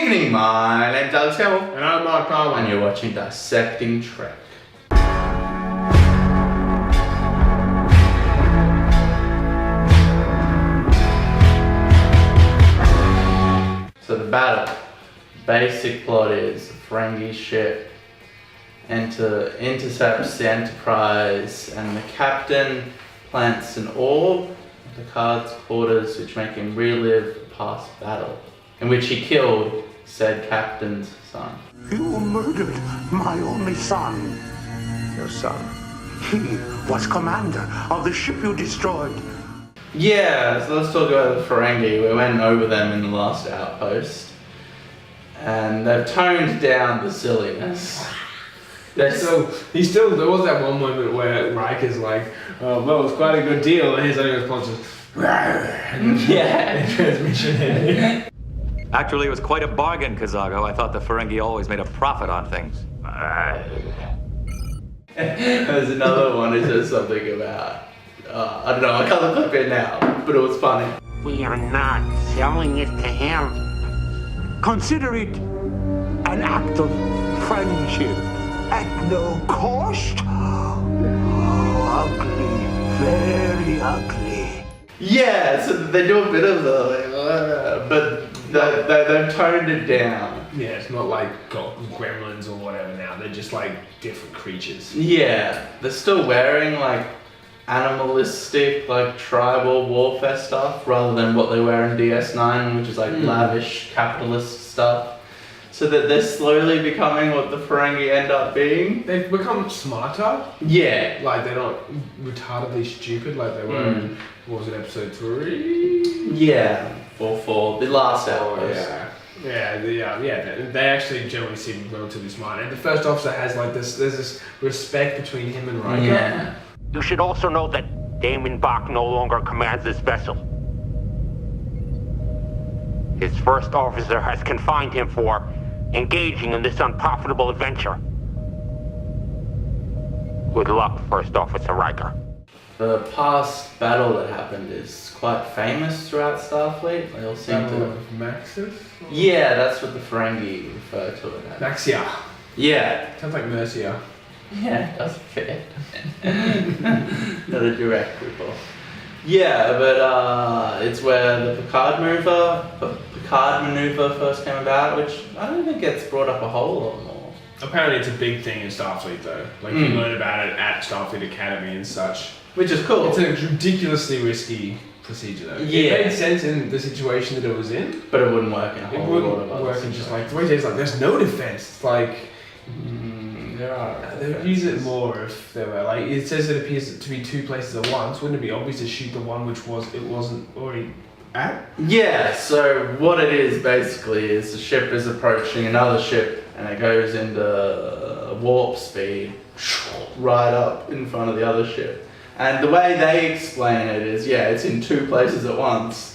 evening, my name's Alex Hamill. And I'm Mark Palmer. And you're watching Dissecting Trek. So the battle, basic plot is the Ferengi ship intercepts the Enterprise, and the captain plants an orb at Picard's quarters which make him relive the past battle, in which he killed said captain's son. You murdered my only son. Your son? He was commander of the ship you destroyed. Yeah, so let's talk about the Ferengi. We went over them in the last outpost, and they've toned down the silliness. There was that one moment where Riker's like, oh, well, it's quite a good deal, and his only response is, yeah. Transmission. Actually, it was quite a bargain, Kazago. I thought the Ferengi always made a profit on things. There's another one that says something about, I don't know, I can't clip it now, but it was funny. We are not selling it to him. Consider it an act of friendship at no cost. Ugly, very ugly. Yeah, so they do a bit of the, but they've toned it down. Yeah, it's not like gremlins or whatever now. They're just like different creatures. Yeah, they're still wearing like animalistic, like tribal warfare stuff rather than what they wear in DS9, which is like lavish capitalist stuff. So that they're slowly becoming what the Ferengi end up being. They've become smarter. Yeah. Like they're not retardedly stupid like they were in, what was it, episode 3? Yeah, for the last outpost. Yeah. They actually generally seem relatively smart. And the first officer has like there's this respect between him and Riker. Yeah. You should also know that Damon Bach no longer commands this vessel. His first officer has confined him for engaging in this unprofitable adventure. Good luck, First Officer Riker. The past battle that happened is quite famous throughout Starfleet. They all seem to... Maxis? Yeah, that's what the Ferengi refer to it as. Maxia. Yeah. Sounds like Mercia. Yeah, it does fit. Not a direct ripoff. Yeah, but it's where the Picard maneuver first came about, which I don't think gets brought up a whole lot more. Apparently it's a big thing in Starfleet though. Like you learn about it at Starfleet Academy and such. Which is cool. It's a ridiculously risky procedure though. Yeah. It made sense in the situation that it was in. But it wouldn't work in a It whole lot of wouldn't other work in just like, situations. the way it is like, there's no defense. It's like, There are. they'd use it more if there were, like, it says it appears to be two places at once. Wouldn't it be obvious to shoot the one which wasn't already at? Yeah, so what it is basically is the ship is approaching another ship and it goes into warp speed right up in front of the other ship. And the way they explain it is, yeah, it's in two places at once.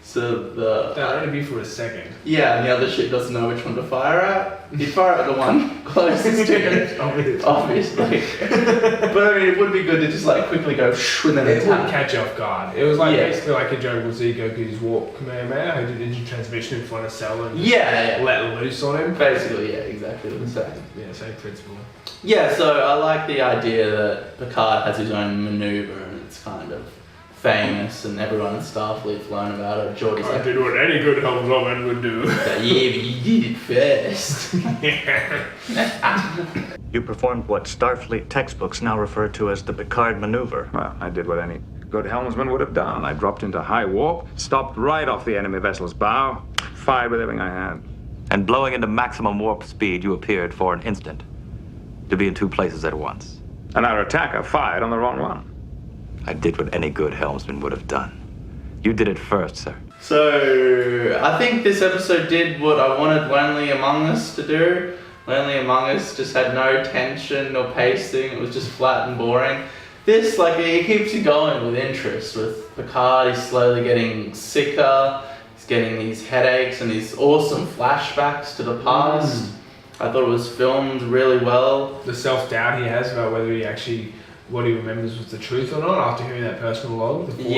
So That'd only be for a second. yeah, and the other ship doesn't know which one to fire at. He'd fire at the one closest to it, obviously. But I mean, it would be good to just like quickly go and then It wouldn't attack. catch off guard. It was like Yeah. basically like a joke with Goku's warp command man who did engine transmission in front of Cell and Yeah, yeah. let loose on him. Basically, yeah, exactly the same. Yeah, same principle. Yeah, so I like the idea that Picard has his own maneuver and it's kind of famous and everyone in Starfleet's learned about it. Geordi's like, did what any good helmsman would do. yeah, but you did it first. You performed what Starfleet textbooks now refer to as the Picard maneuver. Well, I did what any good helmsman would have done. I dropped into high warp, stopped right off the enemy vessel's bow, fired with everything I had. And blowing into maximum warp speed, you appeared for an instant to be in two places at once. And our attacker fired on the wrong one. I did what any good helmsman would have done. You did it first, sir. So, I think this episode did what I wanted Lonely Among Us to do. Lonely Among Us just had no tension or pacing, it was just flat and boring. This, like, it keeps you going with interest. With Picard, he's slowly getting sicker, he's getting these headaches and these awesome flashbacks to the past. I thought it was filmed really well. The self-doubt he has about whether he actually what he remembers was the truth or not after hearing that personal log. The He's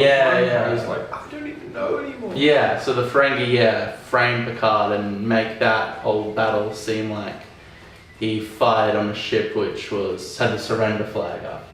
like, I don't even know anymore. Yeah, so the Ferengi, framed Picard and make that whole battle seem like he fired on a ship which had the surrender flag up.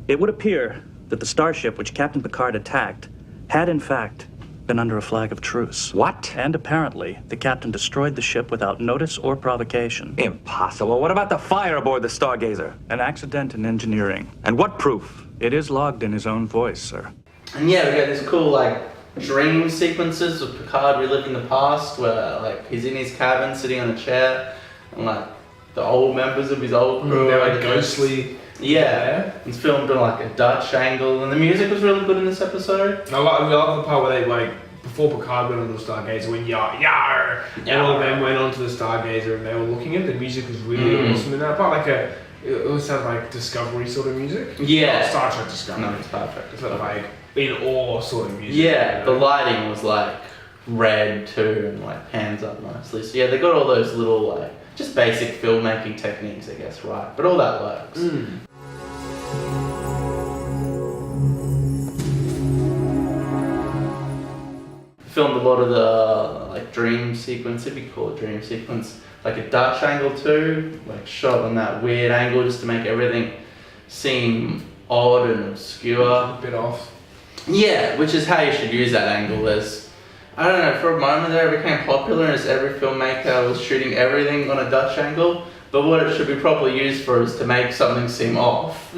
It would appear that the starship which Captain Picard attacked had, in fact, been under a flag of truce. What? And apparently, the captain destroyed the ship without notice or provocation. Impossible. What about the fire aboard the Stargazer? An accident in engineering. And what proof? It is logged in his own voice, sir. And yeah, we get these cool like dream sequences of Picard reliving the past where like he's in his cabin sitting on a chair and like the old members of his old crew They're are like ghostly. Yeah, it's filmed on like a Dutch angle, and the music was really good in this episode. I love the part where they like before Picard went on the Stargazer, when yar, and all of them went onto the Stargazer, and they were looking at it. The music was really awesome in that part. Like it always sounded like Discovery sort of music. Yeah, not Star Trek Discovery. No, it's perfect. But like in awe sort of music. Yeah, the lighting was like red too, and like hands up nicely. So yeah, they got all those little like just basic filmmaking techniques, I guess, right? But all that works. Filmed a lot of the like dream sequence, if you call it dream sequence, like a Dutch angle too, like shot on that weird angle just to make everything seem odd and obscure. A bit off. Yeah, which is how you should use that angle. I don't know, for a moment there it became popular as every filmmaker was shooting everything on a Dutch angle, but what it should be properly used for is to make something seem off.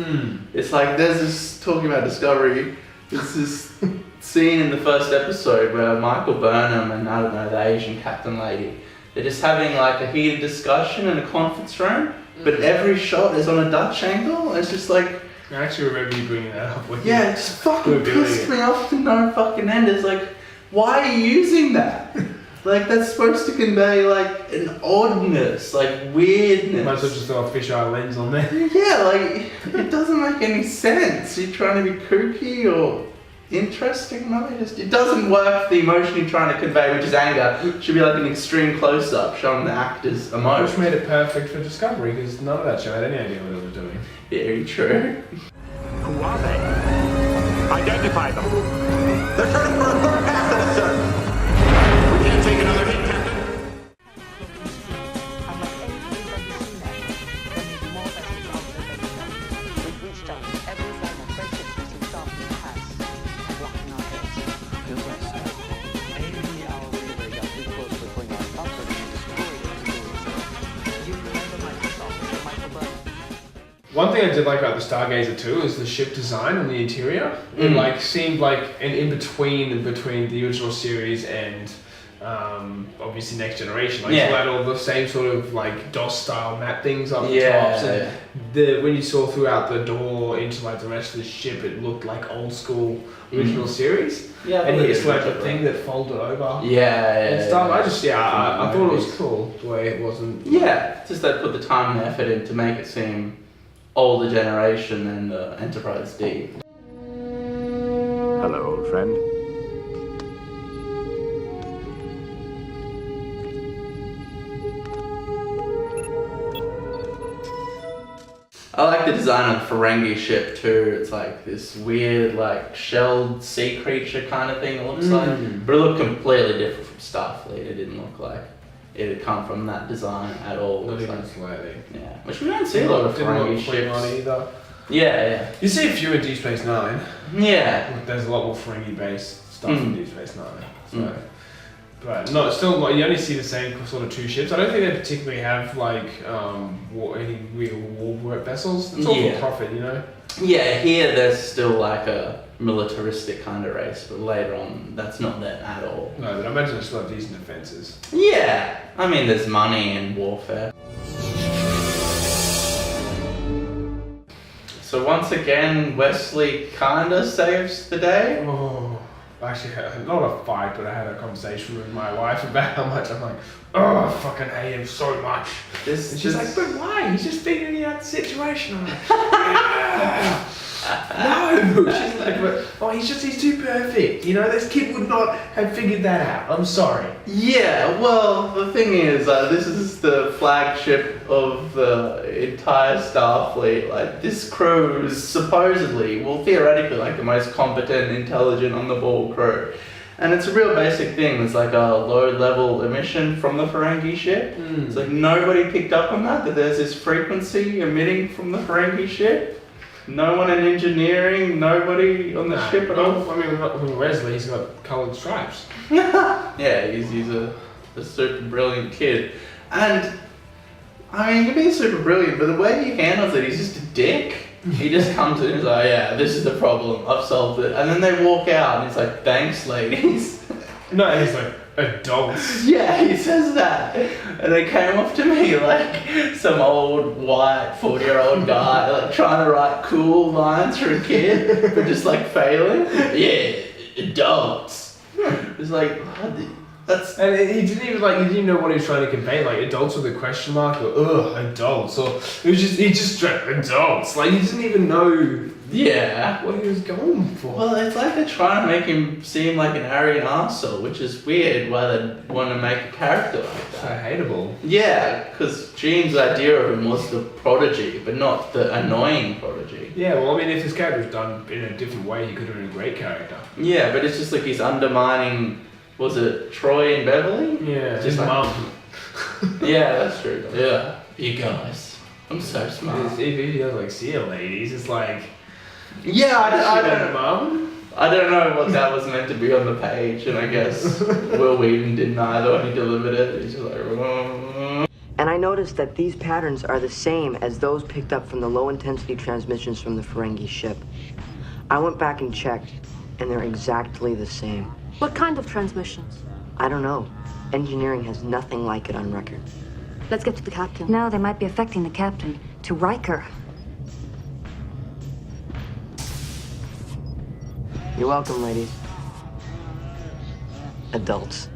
It's like there's this, talking about Discovery, there's this scene in the first episode where Michael Burnham and I don't know, the Asian captain lady, they're just having like a heated discussion in a conference room, but every shot is on a Dutch angle. It's just like, I actually remember you bringing that up. It just fucking pissed me off to no fucking end. It's like, why are you using that? Like, that's supposed to convey like an oddness, like weirdness. Might as well just throw a fisheye lens on there. Yeah, like it doesn't make any sense. You're trying to be kooky or interesting, no, it doesn't work for the emotion you're trying to convey, which is anger. It should be like an extreme close-up showing the actor's emotion. Which made it perfect for Discovery, because none of that show had any idea what it was doing. Very true. Who are they? Identify them. They're turning for a third pass at us, sir. We can't take another hit, Captain. One thing I did like about the Stargazer too is the ship design and the interior. It like seemed like an in-between the original series and obviously Next Generation. Like it had all the same sort of like DOS style map things up the tops, and when you saw throughout the door into like the rest of the ship, it looked like old school original series. Yeah, and he still had the thing that folded over. And stuff. I thought it was cool the way it wasn't. Yeah, just they put the time and effort in to make it seem older generation than the Enterprise D. Hello, old friend. I like the design of the Ferengi ship too. It's like this weird, like shelled sea creature kind of thing. It looks like, but it looked completely different from Starfleet. It didn't look like it had come from that design at all. Not even slightly. Yeah, which we don't see a lot of Ferengi ships. Either. Yeah. You see a few in Deep Space Nine. Yeah. There's a lot more Ferengi-based stuff in Deep Space Nine. So. But no, it's still, you only see the same sort of two ships. I don't think they particularly have like any real war vessels. It's all for profit, you know? Yeah, here there's still like a militaristic kind of race, but later on that's not that at all. No, but I imagine it's still have decent defences. Yeah, I mean there's money in warfare. So once again, Wesley kinda saves the day. Oh. Actually, not a fight, but I had a conversation with my wife about how much I'm like, oh, I fucking hate him so much. And she's like, but why? He's just figuring out the situation. I'm like, yeah. No, she's like, he's too perfect. You know, this kid would not have figured that out. I'm sorry. Yeah, well, the thing is, this is the flagship of the entire Starfleet. Like, this crew is supposedly, well, theoretically, like the most competent, intelligent, on-the-ball crew. And it's a real basic thing. It's like a low-level emission from the Ferengi ship. It's like nobody picked up on that there's this frequency emitting from the Ferengi ship. No one in engineering, nobody on the ship at all. I mean, Wesley, he's got coloured stripes. Yeah, he's a super brilliant kid. And, I mean, he can be super brilliant, but the way he handles it, he's just a dick. He just comes in and he's like, yeah, this is the problem, I've solved it. And then they walk out and he's like, thanks, ladies. No, and he's like, adults. Yeah, he says that. And they came off to me like some old white 40-year-old guy like trying to write cool lines for a kid, but just like failing. Yeah, adults. It's like, that's... And he didn't know what he was trying to convey, like adults with a question mark, or adults, or he just straight adults. Like he didn't even know what he was going for. Well, it's like they're trying to make him seem like an arrogant arsehole, which is weird why they want to make a character like that. So hateable. Yeah, because Gene's idea of him was the prodigy, but not the annoying prodigy. Yeah, well, I mean, if his character was done in a different way, he could have been a great character. Yeah, but it's just like he's undermining, was it Troy and Beverly? Yeah, just his like, mum. Yeah, that's true. Yeah, you guys. I'm so smart. If he does like see you ladies, it's like... Yeah, I don't know what that was meant to be on the page, and I guess Will Wheaton didn't either when he delivered it. He's just like... And I noticed that these patterns are the same as those picked up from the low-intensity transmissions from the Ferengi ship. I went back and checked, and they're exactly the same. What kind of transmissions? I don't know. Engineering has nothing like it on record. Let's get to the captain. No, they might be affecting the captain. To Riker. You're welcome, ladies. Adults.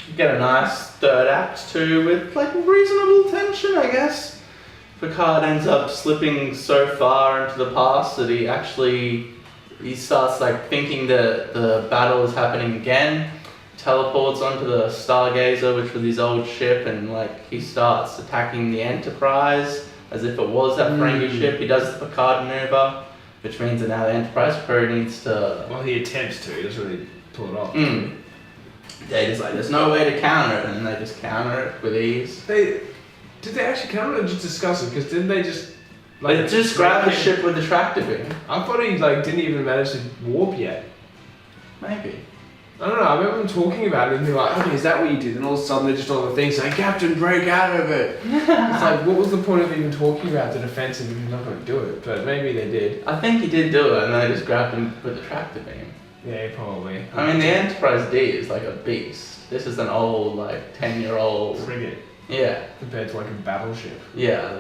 You get a nice third act too with like reasonable tension, I guess. Picard ends up slipping so far into the past that he starts like thinking that the battle is happening again. Teleports onto the Stargazer, which was his old ship, and like he starts attacking the Enterprise as if it was that Ferengi ship. He does the Picard maneuver, which means that now the Enterprise crew needs to... Well, he attempts to. He doesn't really pull it off. Data's like, there's no way to counter it, and they just counter it with ease. Did they actually counter it or just discuss it? Because didn't they just... Like, they just grab the ship with the tractor beam. I thought he like didn't even manage to warp yet. Maybe. I don't know, I remember them talking about it and they're like, okay, is that what you did? And all of a sudden they're just on the thing saying, Captain, break out of it. It's like, what was the point of even talking about the defensive if you're not going to do it? But maybe they did. I think he did do it and they just grabbed him with the tractor beam. Yeah, probably. I mean, the Enterprise D is like a beast. This is an old, like, 10-year-old... frigate. Yeah. Compared to like a battleship. Yeah,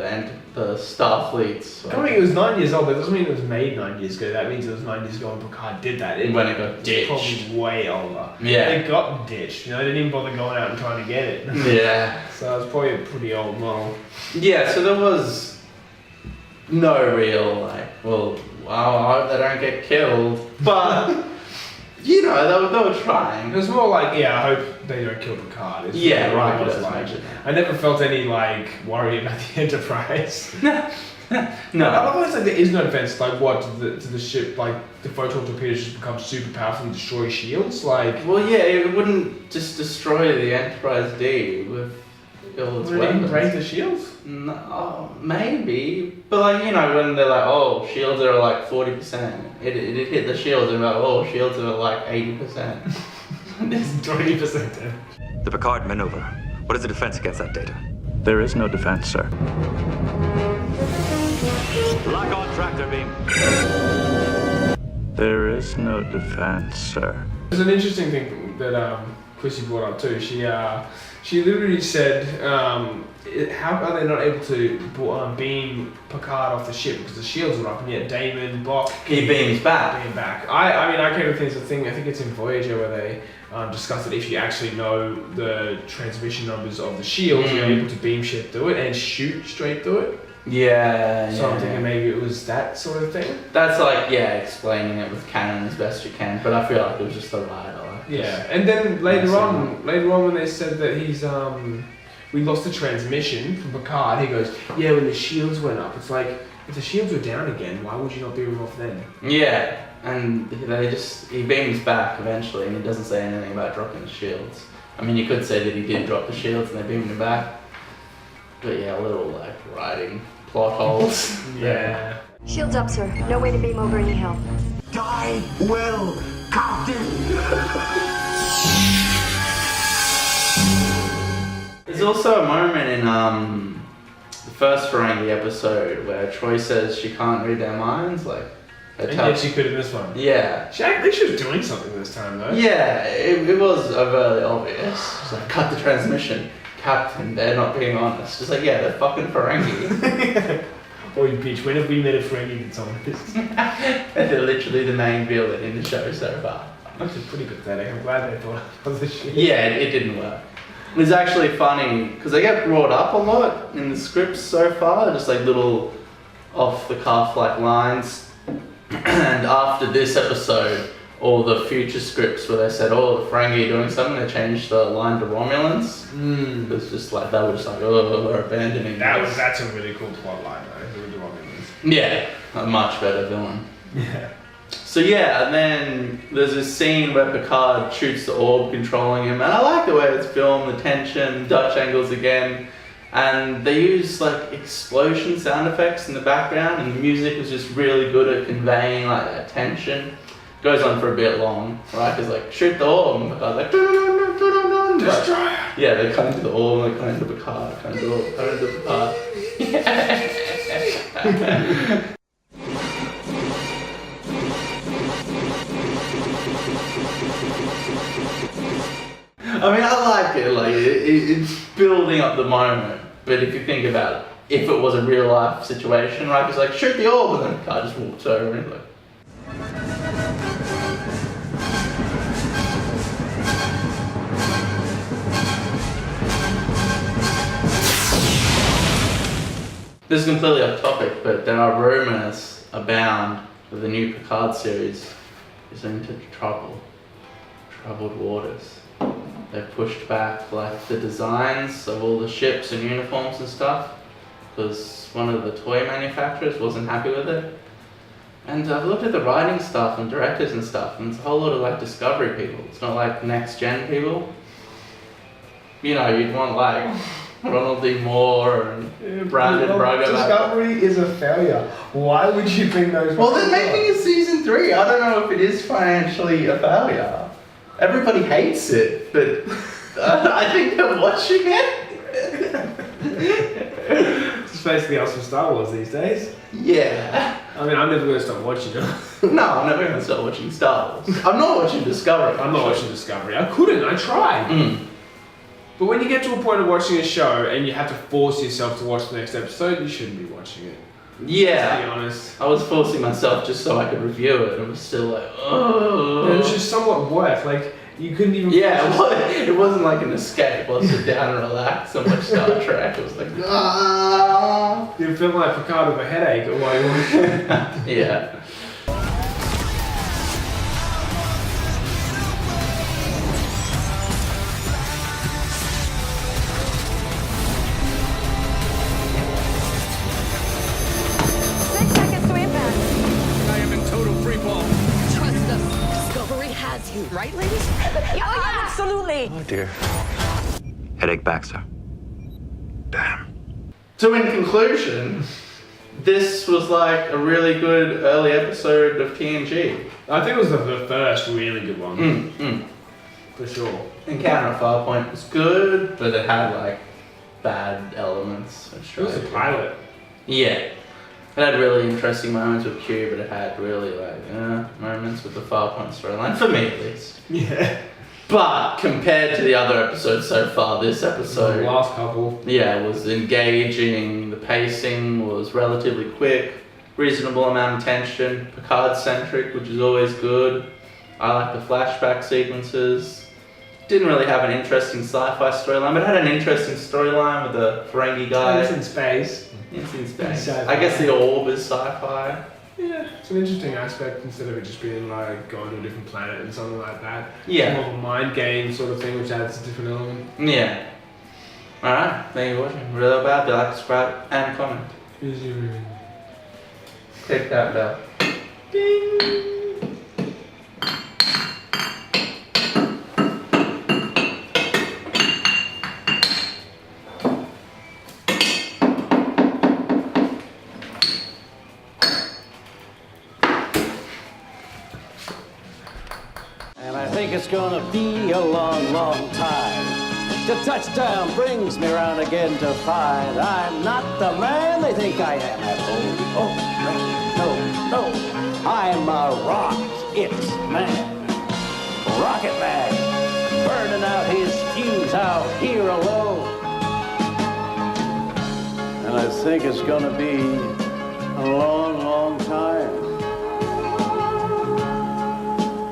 the Starfleet's... Like, I mean, it was 9 years old, that doesn't mean it was made 9 years ago. That means it was 9 years ago when Picard did that. When it got ditched. Probably way older. Yeah. It got ditched. You know, they didn't even bother going out and trying to get it. Yeah. So it was probably a pretty old model. Yeah, so there was no real, like, well, I hope they don't get killed. But... You know, they were trying. It was more like, yeah, I hope they don't kill Picard. It's yeah, really right. was like, I never felt any like worry about the Enterprise. No. Otherwise, like there is no defense. Like, what to the ship? Like the photon torpedoes just become super powerful and destroy shields. Like, well, yeah, it wouldn't just destroy the Enterprise D with all its weapons. Would it break the shields? No, maybe. But like, you know, when they're like, oh, shields are like 40%. It hit the shields and like, oh, shields are like 80%. It's 20% damage. The Picard maneuver. What is the defense against that data? There is no defense, sir. Lock on tractor beam. There is no defense, sir. There's an interesting thing that Chrissy brought up too. She literally said, how are they not able to beam Picard off the ship because the shields are up, and yet Damon, Bock... He beams back. Beam back. I mean, I came to think, I think it's in Voyager where they discuss that if you actually know the transmission numbers of the shields, you're able to beam shit through it and shoot straight through it. Yeah. So I'm thinking maybe it was that sort of thing. That's like, explaining it with canon as best you can, but I feel like it was just a writer. Yeah, and then later on when they said that we lost the transmission from Picard, he goes, yeah, when the shields went up. It's like, if the shields were down again, why would you not beam them off then? Yeah, and he beams back eventually, and he doesn't say anything about dropping the shields. I mean, you could say that he did drop the shields and they beamed him back, but yeah, little like writing plot holes. Yeah. Shields up, sir. No way to beam over any help. Die well, Captain! There's also a moment in the first Ferengi episode where Troy says she can't read their minds, like. And yet she could in this one. Yeah. I think she was doing something this time though. Yeah, it was overly obvious. She's like, cut the transmission. Captain, they're not being honest. Just like, yeah, they're fucking Ferengi. Oh, you bitch, when have we met a Ferengi that's honest? They're literally the main villain in the show so far. Which is pretty pathetic. I'm glad they thought of this shit. Yeah, it didn't work. It's actually funny, because they get brought up a lot in the scripts so far, just like little off-the-cuff like lines. And after this episode, all the future scripts where they said, oh, the Ferengi are doing something, they changed the line to Romulans. It was just like, they were just like, oh, we're abandoning That's a really cool plot line though, the Romulans. Yeah, a much better villain. Yeah. So yeah, and then there's this scene where Picard shoots the orb controlling him, and I like the way it's filmed, the tension, Dutch angles again. And they use like explosion sound effects in the background, and the music was just really good at conveying like that tension. Goes on for a bit long, right? Because like shoot the orb, and Picard's like destroyer. Yeah, they come into the orb, and they come into Picard, come into the orb, come into Picard. Yeah. I mean, I like it. Like it's building up the moment. But if you think about it, if it was a real life situation, right? It's like shoot the orb, and then the car just walks over and he's like. This is completely off topic, but there are rumors abound that the new Picard series is into troubled waters. They've pushed back like the designs of all the ships and uniforms and stuff because one of the toy manufacturers wasn't happy with it. And I've looked at the writing stuff and directors and stuff, and it's a whole lot of like Discovery people. It's not like next gen people. You know, you'd want like Ronald D. Moore and Brandon Braga. Discovery is a failure. Why would you bring those? Well, they're making a season 3. I don't know if it is financially a failure. Everybody hates it, but I think they're watching it. It's basically us from Star Wars these days. Yeah. I mean, I'm never going to stop watching it. No, I'm never going to stop watching Star Wars. I'm not watching Discovery. I'm not watching Discovery. I couldn't. I tried. But when you get to a point of watching a show and you have to force yourself to watch the next episode, you shouldn't be watching it. Yeah. To be honest. I was forcing myself just so I could review it, and it was still like, oh. It was just somewhat work. Like, you couldn't even... Yeah, it wasn't like an escape. I'll sit down and relax and watch Star Trek. It was like, ah. You feel like Picard with a headache while you're watching. Yeah. Right, ladies? Yeah, absolutely. Oh, dear. Headache back, sir. Damn. So in conclusion, this was like a really good early episode of TNG. I think it was the first really good one. For sure. Encounter at Farpoint was good, but it had like bad elements. It was a pilot. Yeah. It had really interesting moments with Q, but it had really like moments with the Farpoint storyline, for me at least. Yeah. But compared to the other episodes so far, this episode... The last couple. Yeah, was engaging, the pacing was relatively quick, reasonable amount of tension, Picard-centric, which is always good. I like the flashback sequences. Didn't really have an interesting sci-fi storyline, but it had an interesting storyline with the Ferengi guy. It's in space. It's in space. Sci-fi. I guess the orb is sci-fi. Yeah, it's an interesting aspect instead of it just being like going to a different planet and something like that. Yeah. It's more of a mind game sort of thing, which adds a different element. Yeah. Alright, thank you for watching. Really bad, like, subscribe, and comment. Here's your ring. Click that bell. Ding! And I think it's gonna be a long, long time. The touchdown brings me round again to find I'm not the man they think I am at home. Oh, no. I'm a rocket man. Rocket man. Burning out his fuse out here alone. And I think it's gonna be a long, long time.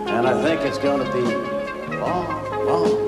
And I think it's gonna be long, long